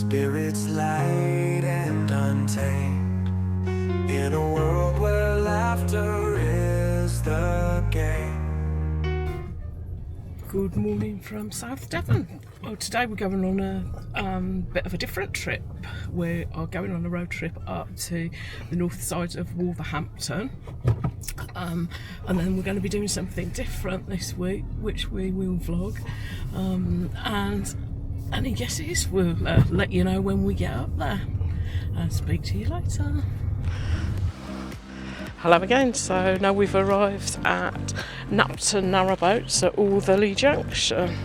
spirits light and untamed, in a world where laughter is the game. Good morning from South Devon. Well, today we're going on a bit of a different trip. We are going on a road trip up to the north side of Wolverhampton, and then we're going to be doing something different this week, which we will vlog. And any guesses, we'll let you know when we get up there. I'll speak to you later. Hello again. So now we've arrived at Napton Narrowboats at Alderley Junction.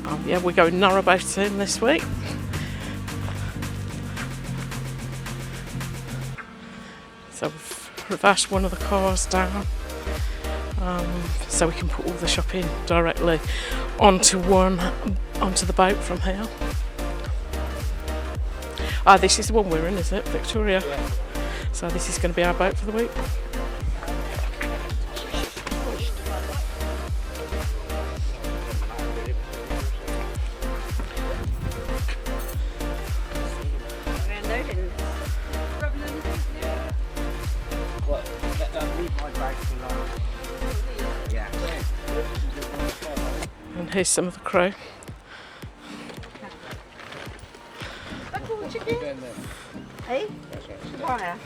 Oh yeah, we're going narrowboating this week. So we've reversed one of the cars down, so we can put all the shopping directly onto the boat from here. This is the one we're in, is it? Victoria. Yeah. So this is going to be our boat for the week. And here's some of the crew. Hey? Wire.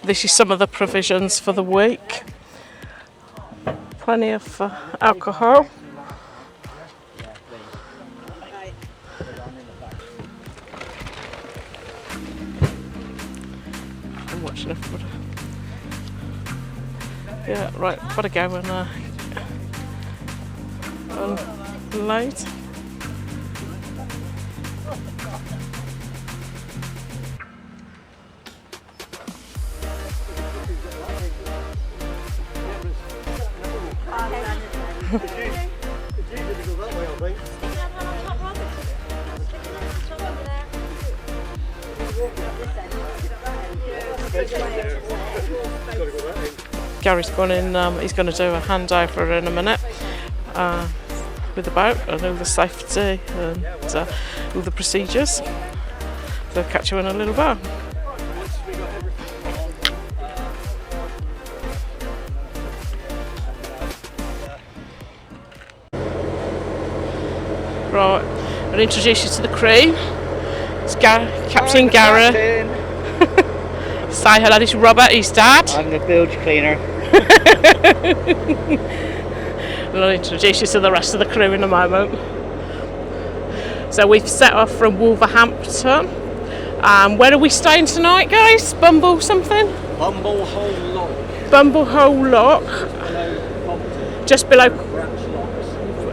This is some of the provisions for the week. Plenty of alcohol. I'm watching everybody. Yeah, right, gotta go and unload. Gary's gone in, he's going to do a handover in a minute with the boat and all the safety and all the procedures. So I'll catch you in a little while. Right, I'll introduce you to the crew. It's Captain Gary. Say hello, this is Robert, his dad. I'm the bilge cleaner. I'll introduce you to the rest of the crew in a moment. So we've set off from Wolverhampton. Where are we staying tonight, guys? Bumble something? Bumble Hole Lock. Bumble Hole Lock. Just below.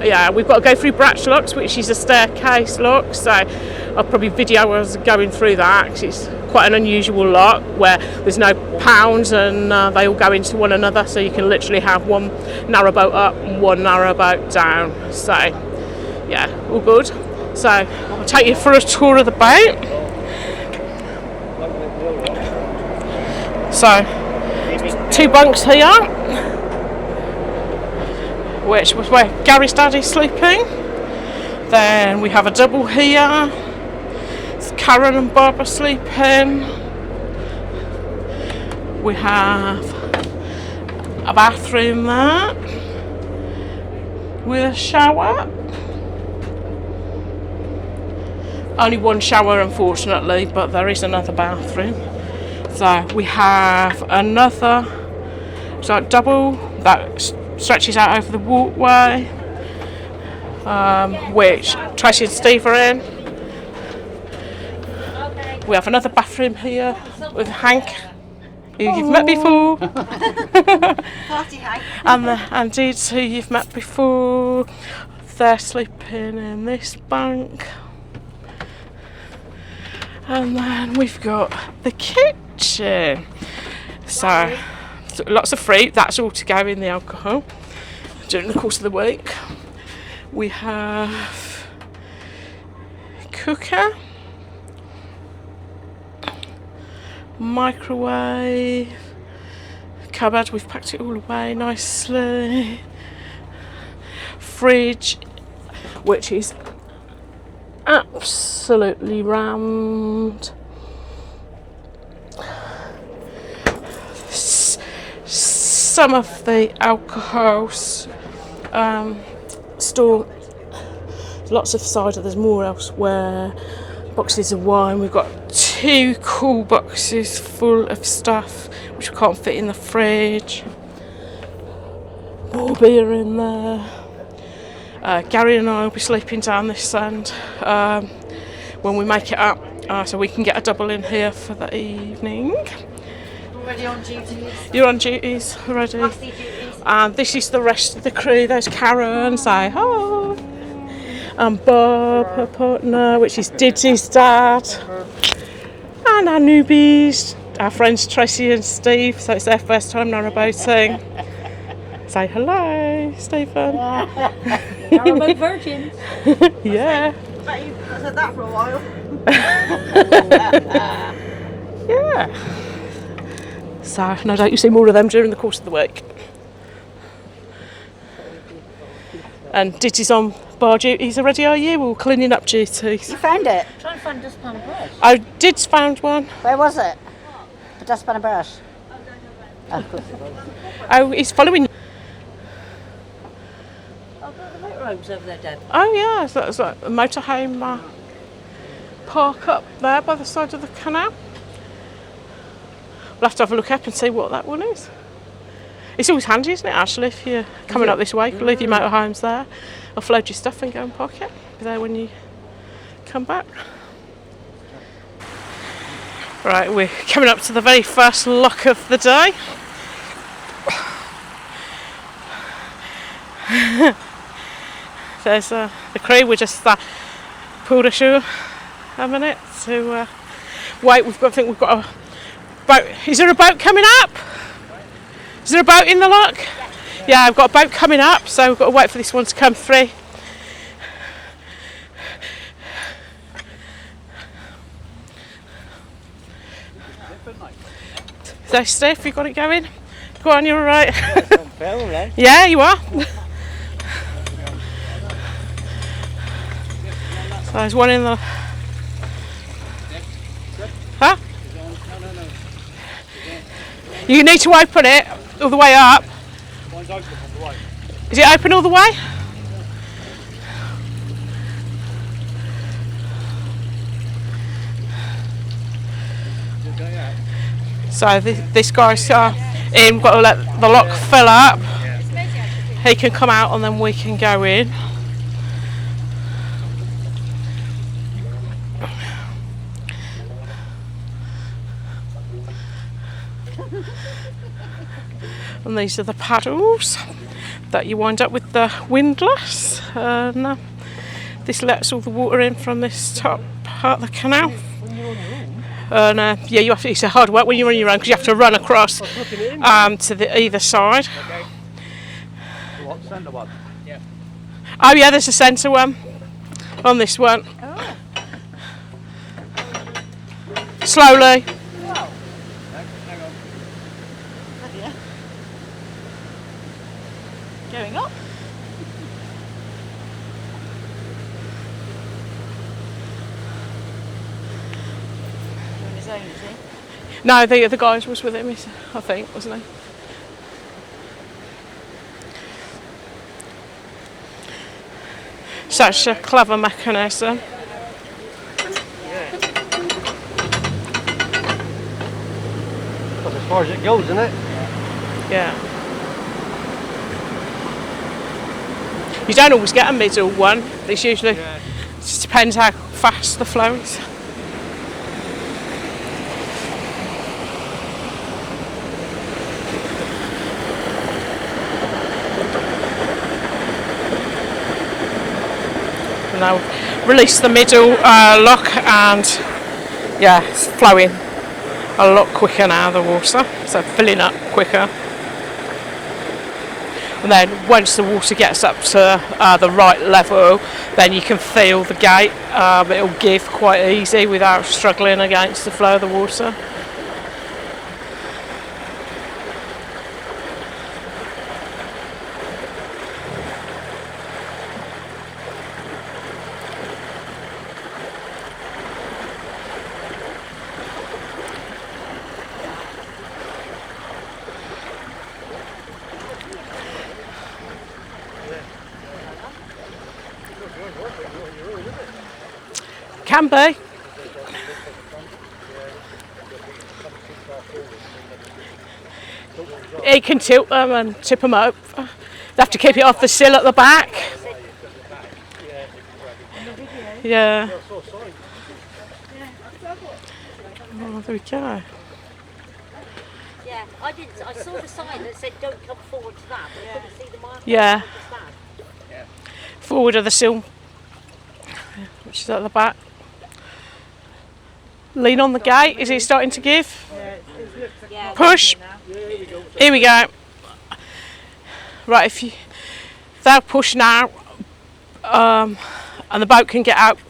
Yeah, we've got to go through Bratch locks, which is a staircase lock. So I'll probably video us going through that, because it's quite an unusual lock where there's no pounds and they all go into one another, so you can literally have one narrowboat up and one narrowboat down. So yeah, all good. So I'll take you for a tour of the boat. So 2 bunks here, which was where Gary's dad is sleeping. Then we have a double here. Karen and Bob are sleeping. We have a bathroom there with a shower. Only one shower, unfortunately, but there is another bathroom. So we have another double that stretches out over the walkway, which Tracy and Steve are in. We have another bathroom here with Hank, who you've met before. Party Hank. And the Andids, who you've met before. They're sleeping in this bunk. And then we've got the kitchen. So lots of fruit, that's all to go in the alcohol during the course of the week. We have cooker, microwave, cupboard, we've packed it all away nicely, fridge, which is absolutely rammed. Some of the alcohols store, lots of cider, there's more elsewhere, boxes of wine, we've got 2 cool boxes full of stuff which we can't fit in the fridge, more beer in there. Gary and I will be sleeping down this end when we make it up, so we can get a double in here for the evening. Already on duties. You're on duties already. Nasty duties. And this is the rest of the crew. There's Karen, say hi. And Bob, her partner, which is Diddy's dad. And our newbies, our friends Tracy and Steve, so it's their first time narrowboating. Say hello, Stephen. Narrowboat virgins. Yeah. I bet you've said that for a while. Yeah. So no doubt you see more of them during the course of the week. And Diddy's on bar duties already, are you? Or cleaning up duties? You found it? Try and find dustpan and brush. I did found one. Where was it? The dustpan and brush. Oh, of course it was. Oh, he's following. Oh, the motorhome's over there, Dad. Oh yeah, so that's like a motorhome park up there by the side of the canal. We'll have to have a look up and see what that one is. It's always handy, isn't it, actually, if you're coming up this way, you leave your motorhomes there, offload your stuff and go and park it. Be there when you come back. Right, we're coming up to the very first lock of the day. There's the crew, we just pulled ashore a minute to wait. I think we've got a boat. Is there a boat coming up? Is there a boat in the lock? Yeah, I've got a boat coming up, so we've got to wait for this one to come through. So, Steph, you got it going? Go on, you're all right. Yeah, you are. So there's one in the... Huh? You need to open it all the way up. Is it open all the way? So this guy's in, we've got to let the lock fill up. He can come out and then we can go in. And these are the paddles that you wind up with the windlass. And this lets all the water in from this top part of the canal. And yeah, you have to, it's a hard work when you're on your own because you have to run across to the either side. Okay. What, centre one? Yeah. Oh yeah, there's a centre one on this one. Oh. Slowly. Wow. Hang on. Yeah. Going up. On his own, is he? No, the other guy was with him, I think, wasn't he? Such a clever mechanism. That's as far as it goes, isn't it? Yeah. You don't always get a middle one. It's usually, it just depends how fast the flow is. And now release the middle lock and yeah, it's flowing a lot quicker now, the water, so filling up quicker. and then once the water gets up to the right level, then you can feel the gate. It'll give quite easy without struggling against the flow of the water. Can be. It can tilt them and tip them up. They have to keep it off the sill at the back. Yeah. Oh, there we go. Yeah, I saw the sign that said don't come forward to that, but I couldn't see the marker. Yeah. Forward of the sill, which is at the back. Lean on the gate. Is it starting to give? Yeah. Push. Here we go. Right, if they'll push now, and the boat can get out.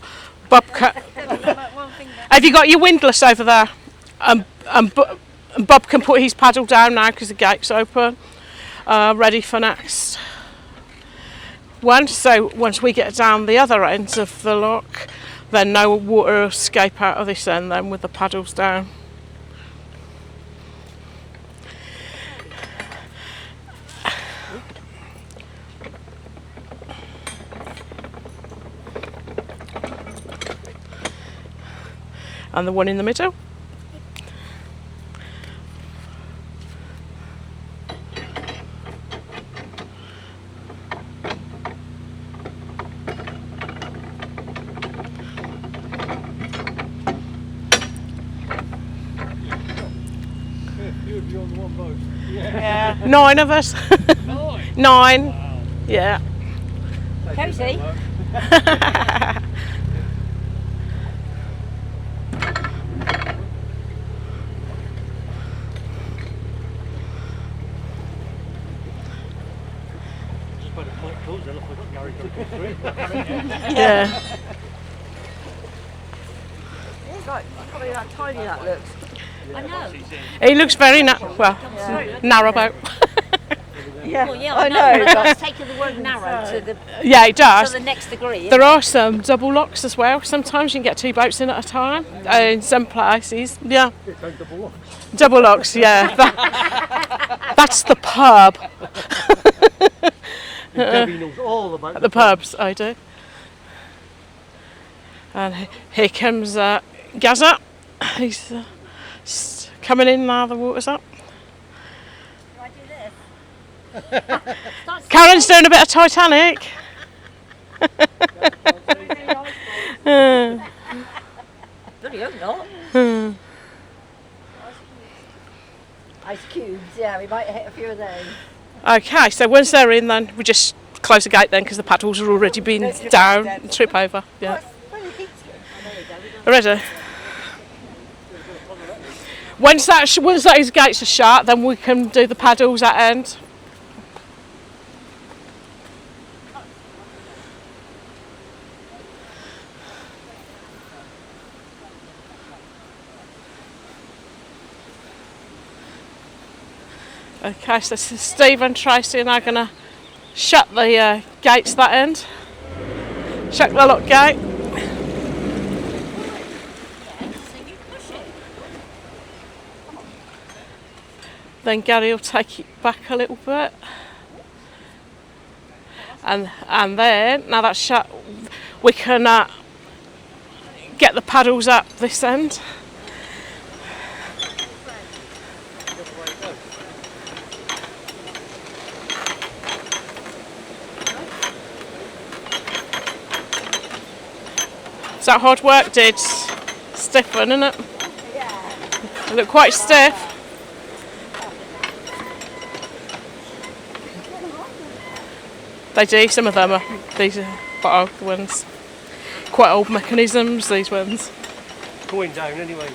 Bob, have you got your windlass over there? And Bob can put his paddle down now because the gate's open. Ready for next one. So once we get down the other end of the lock, then no water will escape out of this end then with the paddles down. And the one in the middle. You'd be on the one boat. Yeah. 9 of us. 9. Wow. Yeah. Cozy. Just by the point close, then look, Gary got through. Yeah. It's like, I can't believe how tiny that looks. I know. He looks very narrow boat. Yeah, well, yeah, I know. But that's taken the word narrow to the Yeah, it does. to the next degree. There are some double locks as well. Sometimes you can get 2 boats in at a time. In some places, yeah. Double locks, yeah. That's the pub. Debbie knows all about The pubs, I do. And here comes Gazza. He's coming in now. The water's up. I do this? Karen's doing a bit of Titanic. Bloody hope not. Ice cubes, yeah, we might hit a few of those. Okay, so once they're in, then we just close the gate then because the paddles are already been down. Trip over. Yeah. Ready? Once those gates are shut, then we can do the paddles at end. Okay, so Steve and Tracy are now going to shut the gates that end. Shut the lock gate. Then Gary will take it back a little bit. And then, now that's shut, we can get the paddles up this end. Is that hard work, did? Stiff one, isn't it? Yeah. They look quite stiff. They do, some of them are, these are quite old ones. Quite old mechanisms, these ones. going down anyway.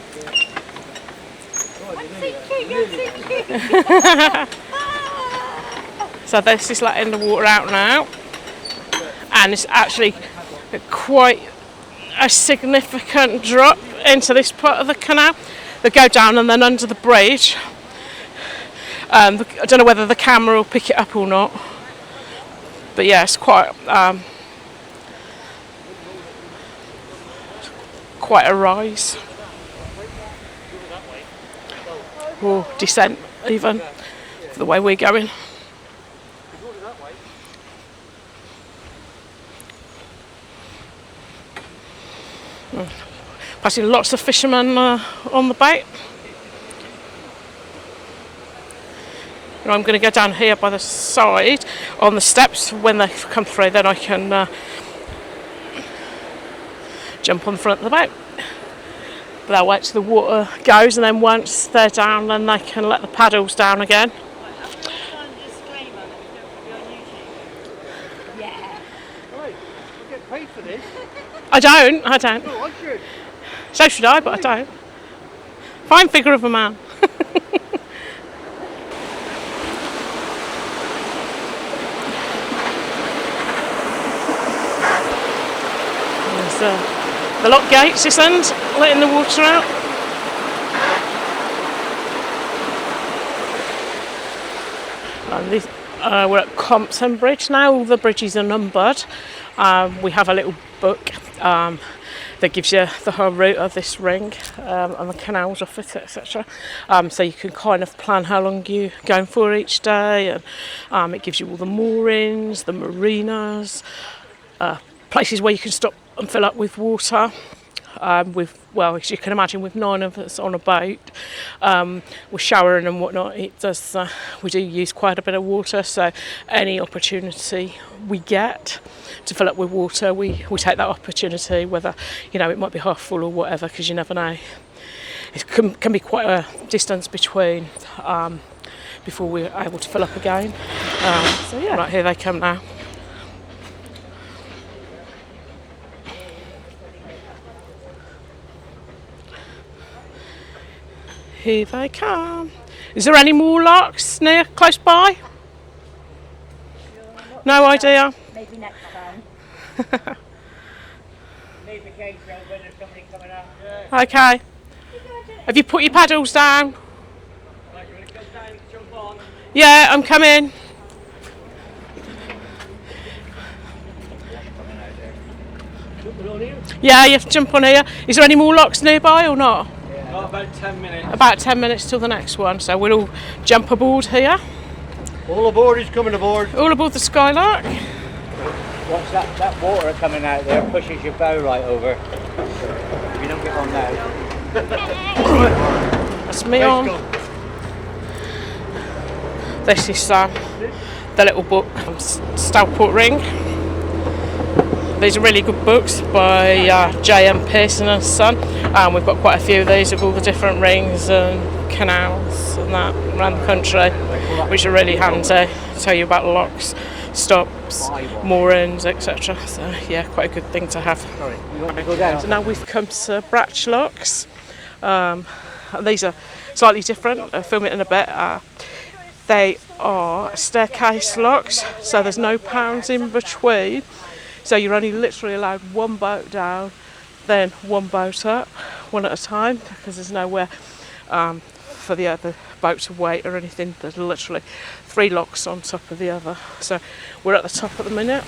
So this is letting the water out now, and it's actually quite a significant drop into this part of the canal. They go down and then under the bridge. I don't know whether the camera will pick it up or not, but yeah, it's quite a rise, or descent even, for the way we're going. Passing lots of fishermen on the boat. And I'm going to go down here by the side on the steps. When they come through, then I can jump on the front of the boat. But they'll wait till the water goes, and then once they're down, then they can let the paddles down again. Right, we get paid for this. I don't. Oh, I should. So should I, but I don't. Fine figure of a man. There's the lock gates this end, letting the water out. And we're at Compton Bridge now. All the bridges are numbered. We have a little book that gives you the whole route of this ring and the canals off it, etc. So you can kind of plan how long you're going for each day, and it gives you all the moorings, the marinas, places where you can stop and fill up with water. Well, as you can imagine, with 9 of us on a boat, we're showering and whatnot. We do use quite a bit of water, so any opportunity we get to fill up with water, we take that opportunity, whether it might be half full or whatever, because you never know. It can be quite a distance between before we're able to fill up again. So yeah, right, here they come now. Here they come. Is there any more locks near close by? No idea. Maybe next time. Leave the gates open, there's somebody coming out. Okay. Have you put your paddles down? Right, you want to go down, jump on. Yeah, I'm coming. Yeah, you have to jump on here. Is there any more locks nearby or not? Got about 10 minutes. About 10 minutes till the next one, so we'll all jump aboard here. All aboard is coming aboard. All aboard the Skylark. Watch that water coming out there pushes your bow right over. If you don't get on now. That's me on. This is the little book, Stourport Ring. These are really good books by J.M. Pearson and Son. We've got quite a few of these of all the different rings and canals and that around the country, which are really handy. Tell you about locks, stops, moorings, etc. So yeah, quite a good thing to have. So now we've come to Bratch locks. These are slightly different. I'll film it in a bit. They are staircase locks, so there's no pounds in between. So you're only literally allowed one boat down, then one boat up, one at a time, because there's nowhere for the other boat to wait or anything. There's literally 3 locks on top of the other. So we're at the top at the minute.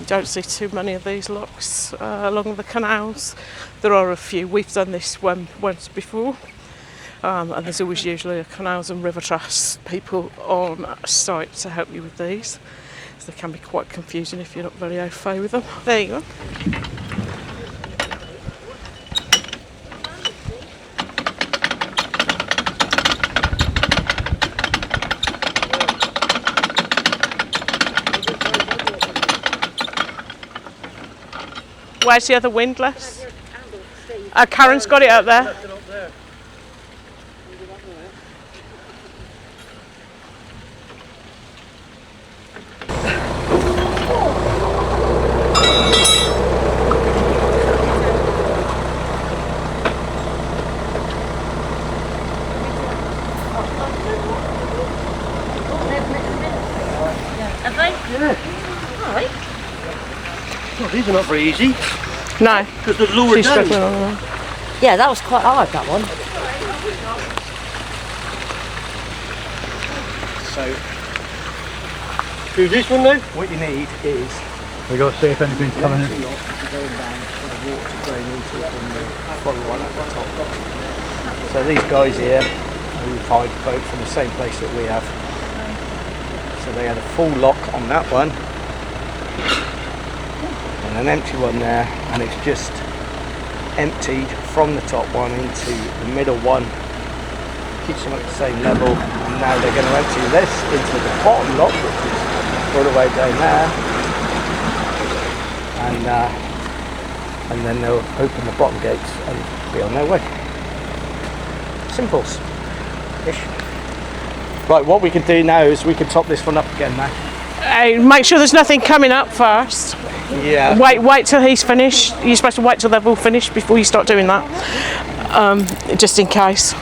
You don't see too many of these locks along the canals. There are a few. We've done this one once before. And there's always usually a Canals and River Trust people on site to help you with these. So they can be quite confusing if you're not very au fait with them. There you go. Where's the other windlass? Karen's got it up there. Alright. Well, these are not very easy No. because they're lower She's down. struggling on the way. Yeah, that was quite hard, that one. So Do this one now. what you need is we got to see if anything's coming in. So these guys here who hired the boat from the same place that we have. So they had a full lock on that one and an empty one there, and it's just emptied from the top one into the middle one, keeps them at the same level, and now they're going to empty this into the bottom lock, which is all the way down there, and then they'll open the bottom gates and be on their way. Simples ish. Right, what we can do now is we can top this one up again now. Make sure there's nothing coming up first. Yeah. Wait till he's finished. You're supposed to wait till they've all finished before you start doing that. Just in case.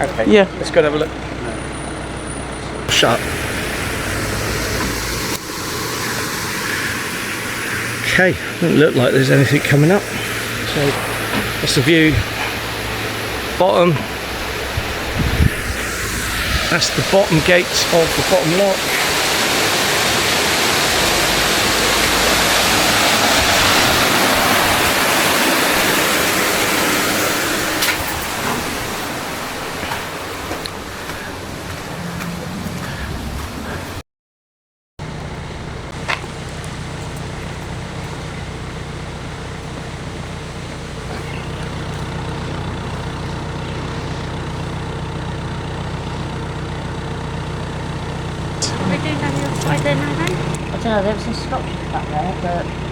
Okay. Yeah. Let's go and have a look. Shut. Okay, doesn't look like there's anything coming up. So that's the view. Bottom. That's the bottom gate of the bottom lock. I don't know, there was some sculptures back there, but